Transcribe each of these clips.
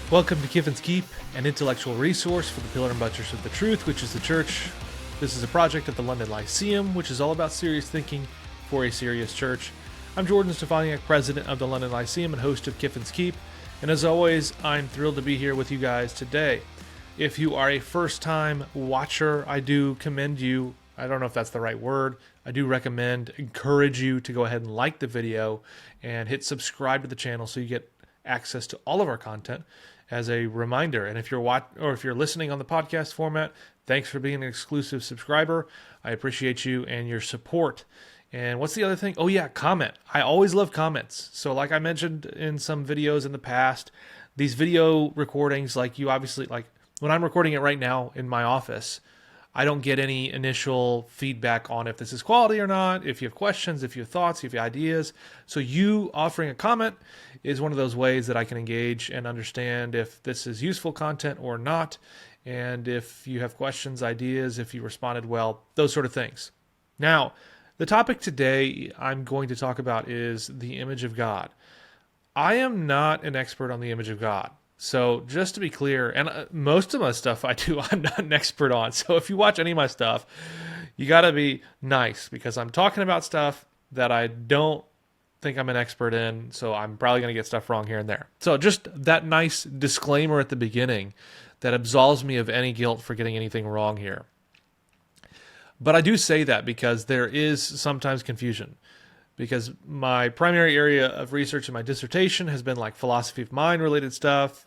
Welcome to Kiffin's Keep, an intellectual resource for the pillar and buttress of the truth, which is the church. This is a project of the London Lyceum, which is all about serious thinking for a serious church. I'm Jordan Stefaniak, president of the London Lyceum and host of Kiffin's Keep, and as always, I'm thrilled to be here with you guys today. If you are a first-time watcher, I do commend you. I don't know if that's the right word. I do encourage you to go ahead and like the video and hit subscribe to the channel so you get access to all of our content as a reminder. And if you're listening on the podcast format, thanks for being an exclusive subscriber. I appreciate you and your support. And what's the other thing? Oh yeah, comment. I always love comments. So like I mentioned in some videos in the past, these video recordings, like when I'm recording it right now in my office, I don't get any initial feedback on if this is quality or not, if you have questions, if you have thoughts, if you have ideas. So you offering a comment is one of those ways that I can engage and understand if this is useful content or not, and if you have questions, ideas, if you responded well, those sort of things. Now, the topic today I'm going to talk about is the image of God. I am not an expert on the image of God. So just to be clear, and most of my stuff I do, I'm not an expert on. So if you watch any of my stuff, you got to be nice because I'm talking about stuff that I don't think I'm an expert in. So I'm probably going to get stuff wrong here and there. So just that nice disclaimer at the beginning that absolves me of any guilt for getting anything wrong here. But I do say that because there is sometimes confusion. Because my primary area of research in my dissertation has been like philosophy of mind related stuff,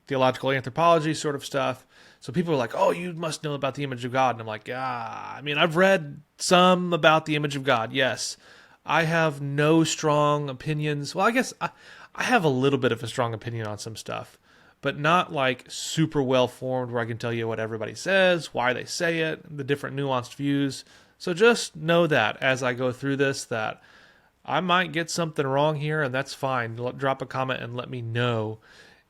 theological anthropology sort of stuff. So people are like, oh, you must know about the image of God. And I'm like, yeah, I've read some about the image of God. Yes, I have no strong opinions. Well, I guess I have a little bit of a strong opinion on some stuff, but not like super well formed where I can tell you what everybody says, why they say it, the different nuanced views. So just know that as I go through this, that I might get something wrong here, and that's fine. Drop a comment and let me know.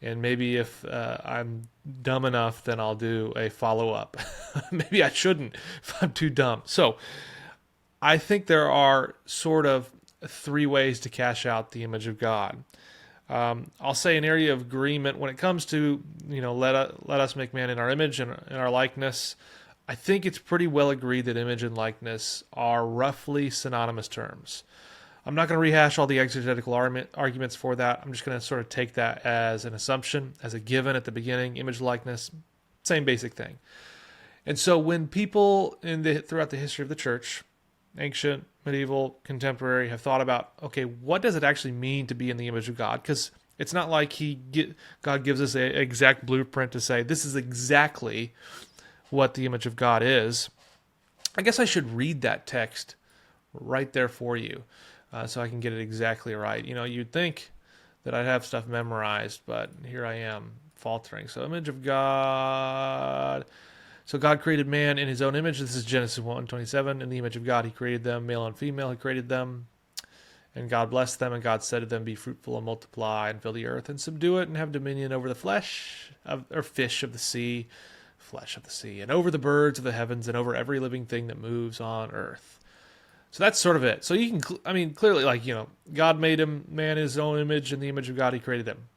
And maybe if I'm dumb enough, then I'll do a follow-up. Maybe I shouldn't if I'm too dumb. So I think there are sort of three ways to cash out the image of God. I'll say an area of agreement when it comes to, let us make man in our image and in our likeness. I think it's pretty well agreed that image and likeness are roughly synonymous terms. I'm not going to rehash all the exegetical arguments for that. I'm just going to sort of take that as an assumption, as a given at the beginning. Image, likeness, same basic thing. And so when people throughout the history of the church, ancient, medieval, contemporary, have thought about, okay, what does it actually mean to be in the image of God? Because it's not like God gives us an exact blueprint to say, this is exactly what the image of God is. I guess I should read that text right there for you so I can get it exactly right. You'd think that I'd have stuff memorized, but here I am faltering. So image of God. So God created man in his own image. This is Genesis 1:27. In the image of God he created them, male and female he created them. And God blessed them, and God said to them, be fruitful and multiply and fill the earth and subdue it and have dominion over the fish of the sea, flesh of the sea, and over the birds of the heavens and over every living thing that moves on earth. So that's sort of it. So you can, clearly, God made man in his own image, in the image of God he created them.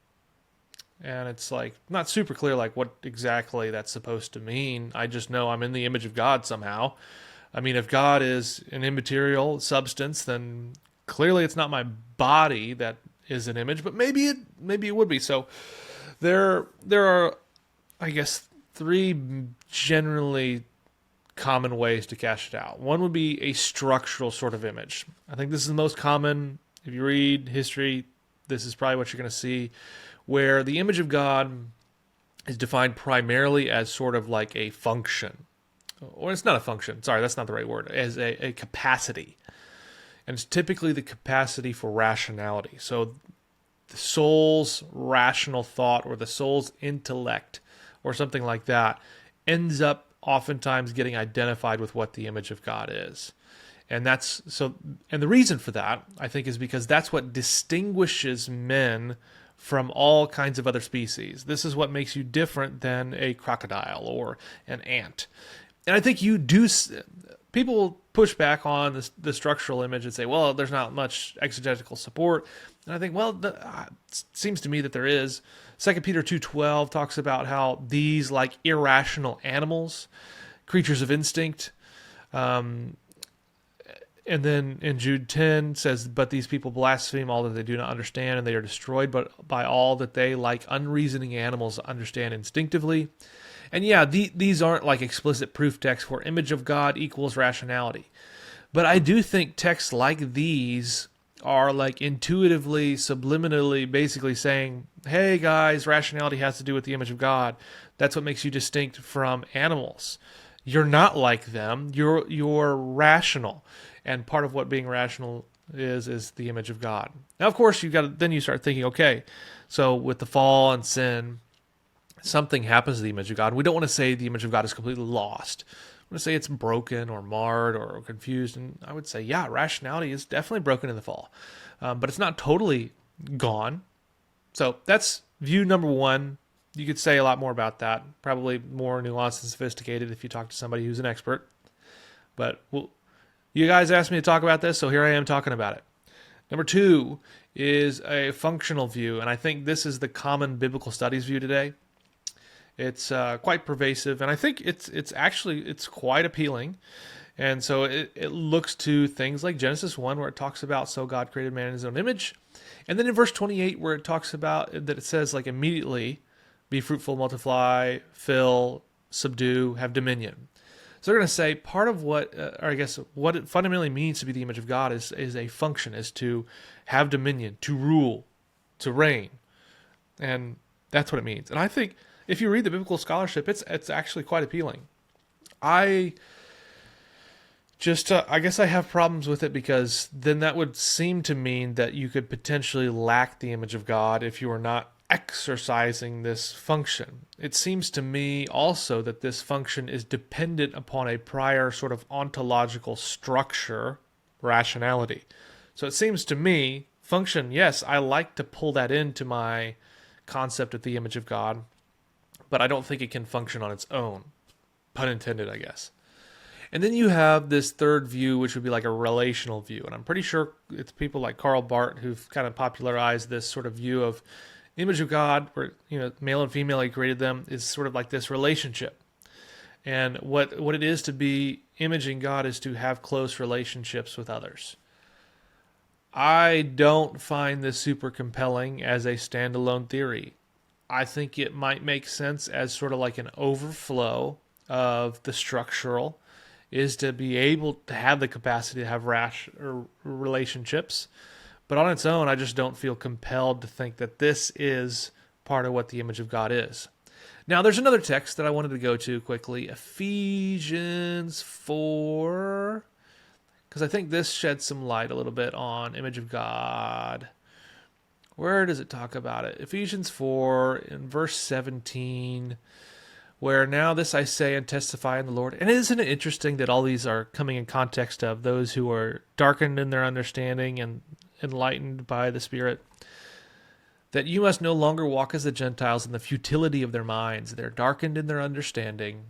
And it's not super clear what exactly that's supposed to mean. I just know I'm in the image of God somehow. If God is an immaterial substance, then clearly it's not my body that is an image, but maybe it would be. So there are, I guess, three generally common ways to cash it out. One would be a structural sort of image. I think this is the most common. If you read history, this is probably what you're going to see, where the image of God is defined primarily as sort of like a function. Or it's not a function. Sorry, that's not the right word. As a capacity. And it's typically the capacity for rationality. So the soul's rational thought or the soul's intellect or something like that ends up oftentimes getting identified with what the image of God is. And the reason for that, I think, is because that's what distinguishes men from all kinds of other species. This is what makes you different than a crocodile or an ant. And I think you do people push back on the structural image and say, well, there's not much exegetical support. And I think, well, it seems to me that there is. 2 Peter 2:12 talks about how these, like irrational animals, creatures of instinct, and then in Jude 10 says, but these people blaspheme all that they do not understand, and they are destroyed but by all that they, like unreasoning animals, understand instinctively. And yeah, these aren't like explicit proof texts where image of God equals rationality. But I do think texts like these are like intuitively, subliminally, basically saying, hey guys, rationality has to do with the image of God. That's what makes you distinct from animals. You're not like them. You're rational. And part of what being rational is the image of God. Now, of course, then you start thinking, okay, so with the fall and sin, something happens to the image of God. We don't want to say the image of God is completely lost. We want to say it's broken or marred or confused. And I would say, yeah, rationality is definitely broken in the fall. But it's not totally gone. So that's view number one. You could say a lot more about that. Probably more nuanced and sophisticated if you talk to somebody who's an expert. But you guys asked me to talk about this, so here I am talking about it. Number two is a functional view, and I think this is the common biblical studies view today. It's quite pervasive, and I think it's quite appealing. And so it looks to things like Genesis 1, where it talks about, so God created man in his own image. And then in verse 28, where it talks about that, it says like immediately, be fruitful, multiply, fill, subdue, have dominion. So they're going to say part of what it fundamentally means to be the image of God is a function, is to have dominion, to rule, to reign. And that's what it means. And I think if you read the biblical scholarship, it's actually quite appealing. I guess I have problems with it, because then that would seem to mean that you could potentially lack the image of God if you are not exercising this function. It seems to me also that this function is dependent upon a prior sort of ontological structure, rationality. So it seems to me, function, yes, I like to pull that into my concept of the image of God, but I don't think it can function on its own. Pun intended, I guess. And then you have this third view, which would be like a relational view. And I'm pretty sure it's people like Karl Barth who've kind of popularized this sort of view of image of God, where, male and female, he created them, is sort of like this relationship. And what it is to be imaging God is to have close relationships with others. I don't find this super compelling as a standalone theory. I think it might make sense as sort of like an overflow of the structural, is to be able to have the capacity to have relationships. But on its own, I just don't feel compelled to think that this is part of what the image of God is. Now, there's another text that I wanted to go to quickly, Ephesians 4, because I think this sheds some light a little bit on image of God. Where does it talk about it? Ephesians 4 in verse 17, where now this I say and testify in the Lord. And isn't it interesting that all these are coming in context of those who are darkened in their understanding and enlightened by the Spirit, that you must no longer walk as the Gentiles in the futility of their minds. They're darkened in their understanding,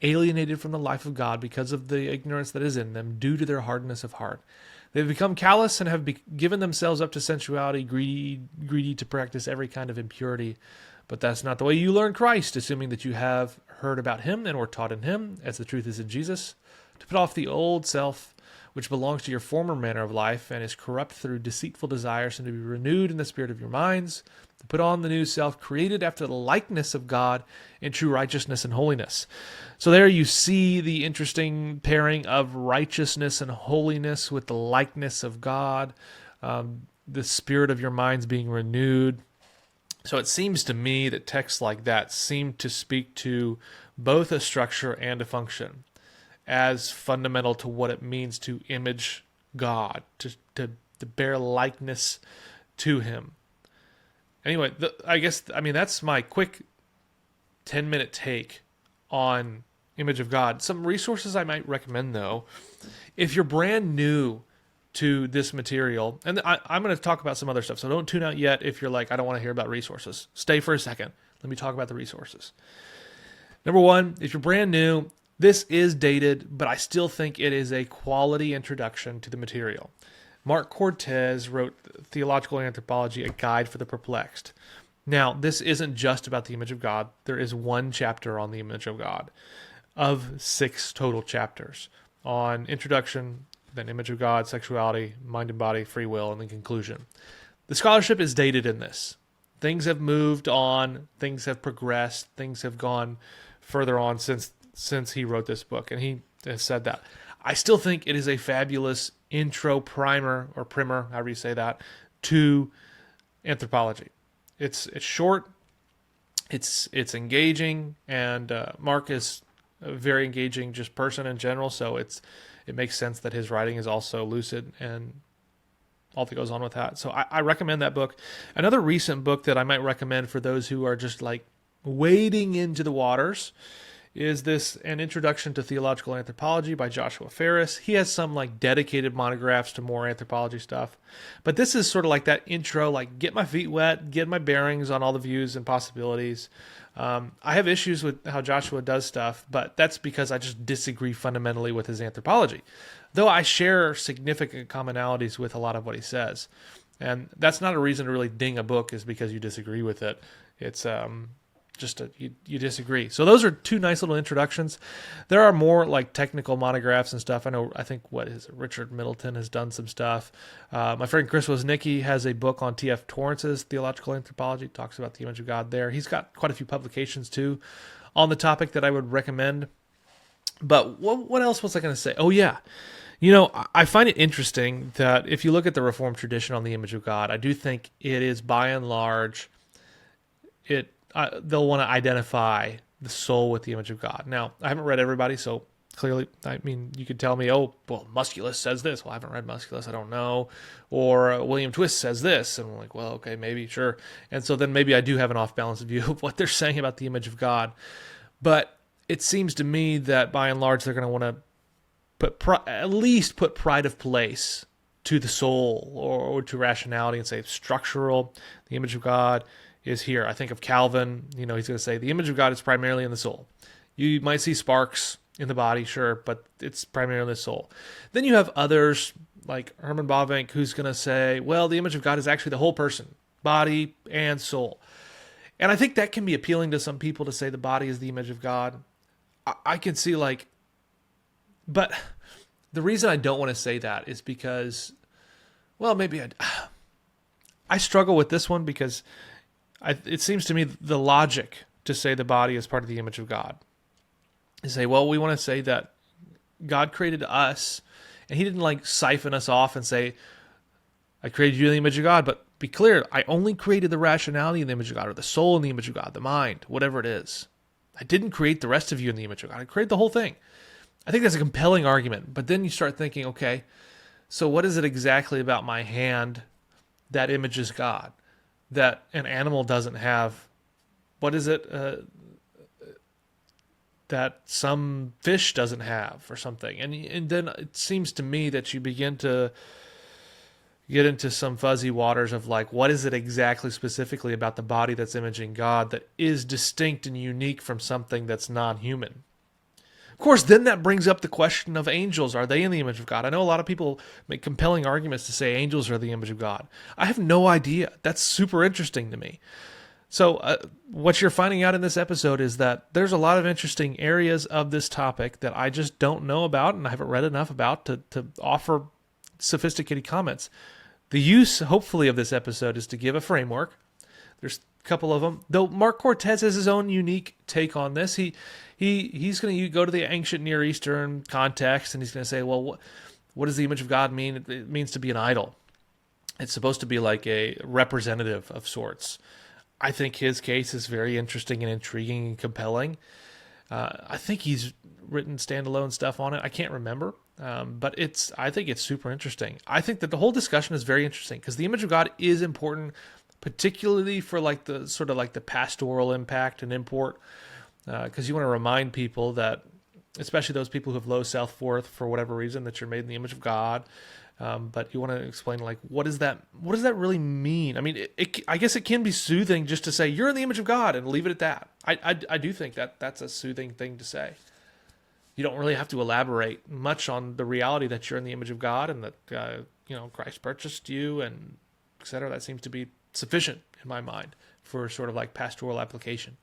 alienated from the life of God because of the ignorance that is in them due to their hardness of heart. They've become callous and have given themselves up to sensuality, greedy to practice every kind of impurity. But that's not the way you learn Christ, assuming that you have heard about him and were taught in him, as the truth is in Jesus, to put off the old self, which belongs to your former manner of life and is corrupt through deceitful desires, and to be renewed in the spirit of your minds, to put on the new self, created after the likeness of God in true righteousness and holiness. So there you see the interesting pairing of righteousness and holiness with the likeness of God, the spirit of your minds being renewed. So it seems to me that texts like that seem to speak to both a structure and a function as fundamental to what it means to image God, to bear likeness to him. Anyway, that's my quick 10-minute take on image of God. Some resources I might recommend, though, if you're brand new to this material, and I'm going to talk about some other stuff, so don't tune out yet if you're like, I don't want to hear about resources. Stay for a second. Let me talk about the resources. Number one, if you're brand new, This is dated, but I still think it is a quality introduction to the material. Mark Cortez wrote Theological Anthropology, a guide for the perplexed. Now, this isn't just about the image of God. There is one chapter on the image of God of 6 total chapters on introduction, then image of God, sexuality, mind and body, free will, and then conclusion. The scholarship is dated in this. Things have moved on, things have progressed, things have gone further on since he wrote this book, and he has said that. I still think it is a fabulous intro primer, or primer, however you say that, to anthropology. It's short, it's engaging, and Mark is a very engaging just person in general, so it makes sense that his writing is also lucid and all that goes on with that. So I recommend that book. Another recent book that I might recommend for those who are just like wading into the waters is this An Introduction to Theological Anthropology by Joshua Ferris. He has some like dedicated monographs to more anthropology stuff. But this is sort of like that intro, like get my feet wet, get my bearings on all the views and possibilities. I have issues with how Joshua does stuff, but that's because I just disagree fundamentally with his anthropology. Though I share significant commonalities with a lot of what he says. And that's not a reason to really ding a book is because you disagree with it. It's just you disagree. So those are 2 nice little introductions. There are more like technical monographs and stuff. I think Richard Middleton has done some stuff. My friend Chris Woznicki has a book on T.F. Torrance's Theological Anthropology. Talks about the image of God there. He's got quite a few publications too on the topic that I would recommend. But what else was I going to say? Oh yeah. I find it interesting that if you look at the Reformed tradition on the image of God, I do think it is by and large, they'll want to identify the soul with the image of God. Now, I haven't read everybody, so clearly, you could tell me, oh, well, Musculus says this. Well, I haven't read Musculus, I don't know. Or William Twist says this. And I'm like, well, okay, maybe, sure. And so then maybe I do have an off-balance view of what they're saying about the image of God. But it seems to me that by and large, they're going to want to at least put pride of place to the soul or to rationality and say structural, the image of God is here. I think of Calvin, he's going to say the image of God is primarily in the soul. You might see sparks in the body, sure, but it's primarily the soul. Then you have others like Herman Bavinck who's going to say, well, the image of God is actually the whole person, body and soul. And I think that can be appealing to some people to say the body is the image of God. I can see but the reason I don't want to say that is because, well, maybe I struggle with this one because it seems to me the logic to say the body is part of the image of God is say, well, we want to say that God created us and he didn't siphon us off and say, I created you in the image of God, but be clear, I only created the rationality in the image of God or the soul in the image of God, the mind, whatever it is. I didn't create the rest of you in the image of God. I created the whole thing. I think that's a compelling argument, but then you start thinking, okay, so what is it exactly about my hand that images God that an animal doesn't have? What is it that some fish doesn't have or something? And then it seems to me that you begin to get into some fuzzy waters of what is it exactly specifically about the body that's imaging God that is distinct and unique from something that's non-human? Of course, then that brings up the question of angels. Are they in the image of God? I know a lot of people make compelling arguments to say angels are the image of God. I have no idea. That's super interesting to me. So what you're finding out in this episode is that there's a lot of interesting areas of this topic that I just don't know about and I haven't read enough about to offer sophisticated comments. The use, hopefully, of this episode is to give a framework. There's a couple of them. Though Mark Cortez has his own unique take on this. He's going to go to the ancient Near Eastern context, and he's going to say, well, what does the image of God mean? It means to be an idol. It's supposed to be like a representative of sorts. I think his case is very interesting and intriguing and compelling. I think he's written standalone stuff on it. I can't remember, but I think it's super interesting. I think that the whole discussion is very interesting because the image of God is important, particularly for the sort of the pastoral impact and import. Because you want to remind people that, especially those people who have low self-worth for whatever reason, that you're made in the image of God. But you want to explain what does that really mean? I mean, I guess it can be soothing just to say you're in the image of God and leave it at that. I do think that that's a soothing thing to say. you don't really have to elaborate much on the reality that you're in the image of God and that Christ purchased you and etc. That seems to be sufficient in my mind for sort of like pastoral application.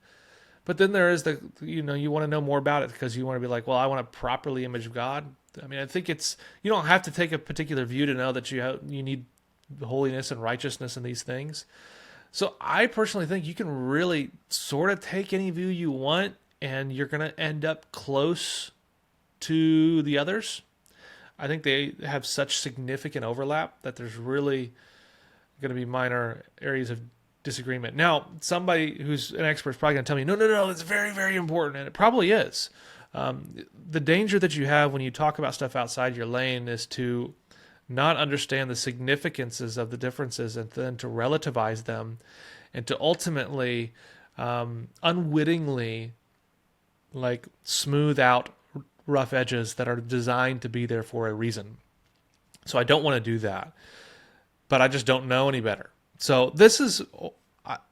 But then there is you want to know more about it because you want to be like, well, I want to properly image God. I mean, I think you don't have to take a particular view to know that you need holiness and righteousness and these things. So I personally think you can really sort of take any view you want and you're going to end up close to the others. I think they have such significant overlap that there's really going to be minor areas of disagreement. Now, somebody who's an expert is probably going to tell me, no, it's very, very important, and it probably is. The danger that you have when you talk about stuff outside your lane is to not understand the significances of the differences and then to relativize them and to ultimately unwittingly like smooth out rough edges that are designed to be there for a reason. So I don't want to do that, but I just don't know any better. So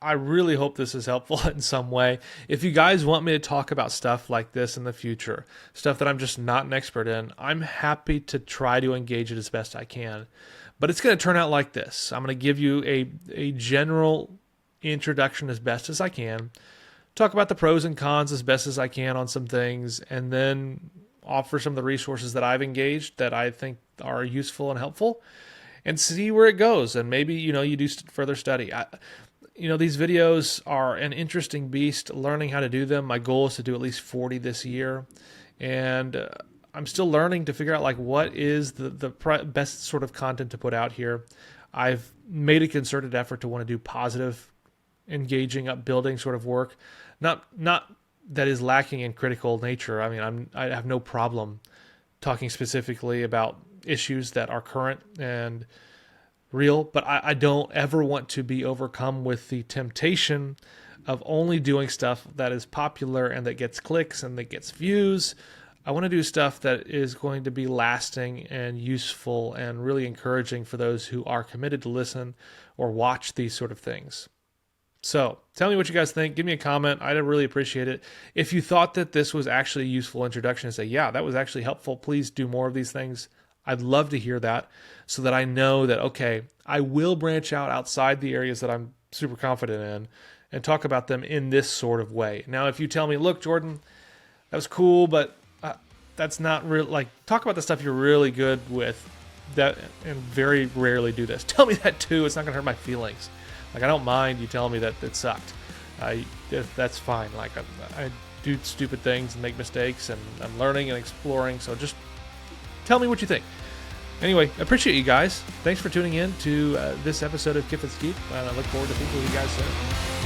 I really hope this is helpful in some way. If you guys want me to talk about stuff like this in the future, stuff that I'm just not an expert in, I'm happy to try to engage it as best I can. But it's going to turn out like this. I'm going to give you a general introduction as best as I can, talk about the pros and cons as best as I can on some things, and then offer some of the resources that I've engaged that I think are useful and helpful, and see where it goes. And maybe, you do further study. These videos are an interesting beast, learning how to do them. My goal is to do at least 40 this year. And I'm still learning to figure out like what is the best sort of content to put out here. I've made a concerted effort to want to do positive, engaging, upbuilding sort of work. Not that is lacking in critical nature. I mean, I have no problem talking specifically about issues that are current and real, but I don't ever want to be overcome with the temptation of only doing stuff that is popular and that gets clicks and that gets views. I want to do stuff that is going to be lasting and useful and really encouraging for those who are committed to listen or watch these sort of things. So tell me what you guys think. Give me a comment. I'd really appreciate it. If you thought that this was actually a useful introduction and say, yeah, that was actually helpful, please do more of these things. I'd love to hear that so that I know that, okay, I will branch out outside the areas that I'm super confident in and talk about them in this sort of way. Now, if you tell me, look, Jordan, that was cool, but that's not real, like, talk about the stuff you're really good with that and very rarely do this. Tell me that too. It's not going to hurt my feelings. Like, I don't mind you telling me that it sucked. That's fine. Like, I do stupid things and make mistakes, and I'm learning and exploring, so just tell me what you think. Anyway, I appreciate you guys. Thanks for tuning in to this episode of Kiffin's Keep, and I look forward to speaking with you guys soon.